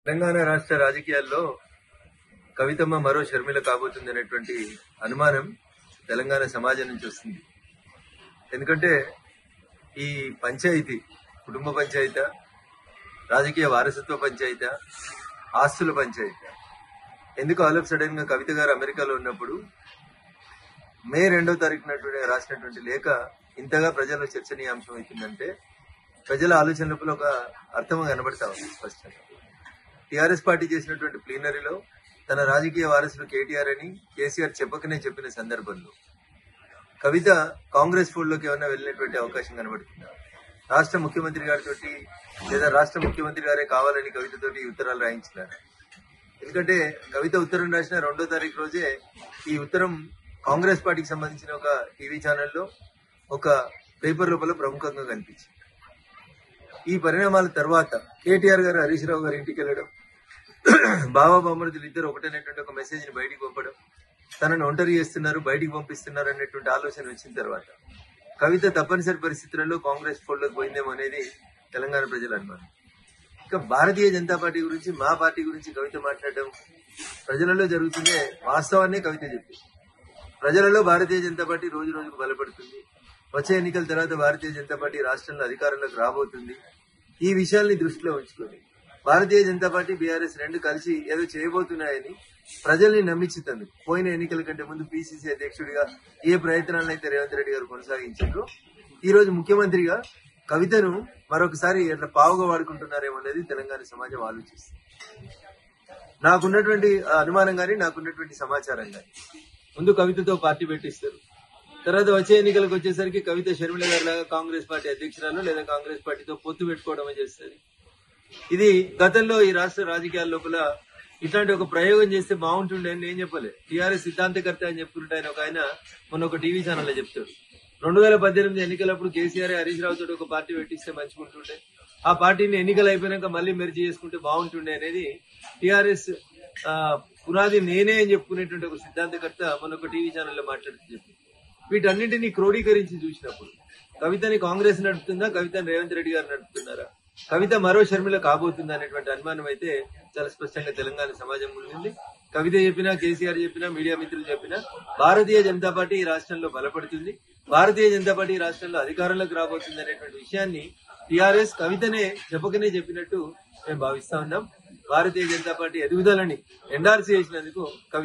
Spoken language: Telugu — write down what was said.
తెలంగాణ రాష్ట్ర రాజకీయాల్లో కవితమ్మ మరో షర్మిల కాబోతుంది అనేటువంటి అనుమానం తెలంగాణ సమాజం నుంచి వస్తుంది. ఎందుకంటే ఈ పంచాయతీ కుటుంబ పంచాయతీ, రాజకీయ వారసత్వ పంచాయతీ, ఆస్తుల పంచాయతీ ఎందుకు ఆల్ ఆఫ్ సడన్ గా కవిత గారు అమెరికాలో ఉన్నప్పుడు మే 2వ తారీఖున రాసినటువంటి లేఖ ఇంతగా ప్రజల్లో చర్చనీయాంశం అవుతుందంటే ప్రజల ఆలోచనలో ఒక అర్థం కనబడతా ఉంది స్పష్టంగా. టీఆర్ఎస్ పార్టీ చేసినటువంటి ప్లీనరీలో తన రాజకీయ వారసులు కేటీఆర్ అని కేసీఆర్ చెప్పకనే చెప్పిన సందర్భంలో కవిత కాంగ్రెస్ ఫోల్డ్ లోకి ఏమన్నా వెళ్ళినటువంటి అవకాశం కనబడుతుంది. రాష్ట్ర ముఖ్యమంత్రి గారితో లేదా రాష్ట్ర ముఖ్యమంత్రి గారే కావాలని కవితతోటి ఉత్తరాలు రాయించినారు. ఎందుకంటే కవిత ఉత్తరం రాసిన 2వ తారీఖు రోజే ఈ ఉత్తరం కాంగ్రెస్ పార్టీకి సంబంధించిన ఒక టీవీ ఛానల్లో ఒక పేపర్ లోపల ప్రముఖంగా కనిపించింది. ఈ పరిణామాల తర్వాత కేటీఆర్ గారు హరీష్ రావు గారి ఇంటికి వెళ్ళడం, బాబా బొమ్మడుతులు ఇద్దరు ఒకటనేటువంటి ఒక మెసేజ్ ని బయటికి పంపడం, తనను ఒంటరి చేస్తున్నారు, బయటికి పంపిస్తున్నారు అనేటువంటి ఆలోచన వచ్చిన తర్వాత కవిత తప్పనిసరి పరిస్థితులలో కాంగ్రెస్ ఫోల్డ్లోకి పోయిందేమో అనేది తెలంగాణ ప్రజల అనుమానం. ఇక భారతీయ జనతా పార్టీ గురించి, మా పార్టీ గురించి కవిత మాట్లాడడం ప్రజలలో జరుగుతుందే వాస్తవాన్నే కవిత చెప్పింది. ప్రజలలో భారతీయ జనతా పార్టీ రోజు రోజుకు బలపడుతుంది. వచ్చే ఎన్నికల తర్వాత భారతీయ జనతా పార్టీ రాష్ట్రంలో అధికారంలోకి రాబోతుంది. ఈ విషయాల్ని దృష్టిలో ఉంచుకొని భారతీయ జనతా పార్టీ, బీఆర్ఎస్ రెండు కలిసి ఏదో చేయబోతున్నాయని ప్రజల్ని నమ్మించుతుంది. పోయిన ఎన్నికల కంటే ముందు పిసిసి అధ్యక్షుడిగా ఏ ప్రయత్నాలను అయితే రేవంత్ రెడ్డి గారు కొనసాగించారో ఈ రోజు ముఖ్యమంత్రిగా కవితను మరొకసారి ఎట్లా పావుగా వాడుకుంటున్నారేమో అనేది తెలంగాణ సమాజం ఆలోచిస్తుంది. నాకున్నటువంటి అనుమానం గానీ, నాకున్నటువంటి సమాచారం గానీ, ముందు కవితతో పార్టీ పెట్టిస్తారు. తర్వాత వచ్చే ఎన్నికలకు వచ్చేసరికి కవిత షర్మిల గారి లాగా కాంగ్రెస్ పార్టీ అధ్యక్షురాలు లేదా కాంగ్రెస్ పార్టీతో పొత్తు పెట్టుకోవడమే చేస్తుంది. ఇది గతంలో ఈ రాష్ట్ర రాజకీయాల లోపల ఇట్లాంటి ఒక ప్రయోగం చేస్తే బాగుంటుండే అని నేను చెప్పలే. టీఆర్ఎస్ సిద్ధాంతకర్త అని చెప్పుకుంటే ఆయన మొన్న ఒక టీవీ ఛానల్లో చెప్తాడు. 2018 ఎన్నికలప్పుడు కేసీఆర్ హరీష్ రావు తోటి ఒక పార్టీ పెట్టిస్తే మంచిగుంటుండే, ఆ పార్టీని ఎన్నికలు అయిపోయినాక మళ్ళీ మెర్జీ చేసుకుంటే బాగుంటుండే అనేది టీఆర్ఎస్ పునాది నేనే అని చెప్పుకునేటువంటి ఒక సిద్ధాంతకర్త మొన్న ఒక టీవీ ఛానల్లో మాట్లాడుతూ చెప్పి వీటన్నింటినీ క్రోడీకరించి చూసినప్పుడు కవితని కాంగ్రెస్ నడుపుతుందా, కవితని రేవంత్ రెడ్డి గారు నడుపుతున్నారా, కవిత మరో షర్మిల కాబోతుందా అనేటువంటి అనుమానం అయితే చాలా స్పష్టంగా తెలంగాణ సమాజం ముందుంది. కవిత చెప్పినా, కేసీఆర్ చెప్పినా, మీడియా మిత్రులు చెప్పినా భారతీయ జనతా పార్టీ ఈ రాష్ట్రంలో బలపడుతుంది, భారతీయ జనతా పార్టీ ఈ రాష్ట్రంలో అధికారంలోకి రాబోతుంది అనేటువంటి విషయాన్ని టీఆర్ఎస్ కవితనే చెప్పకనే చెప్పినట్టు మేము భావిస్తా ఉన్నాం. భారతీయ జనతా పార్టీ ఎదుగుదలని ఎండార్స్ చేసినందుకు కవిత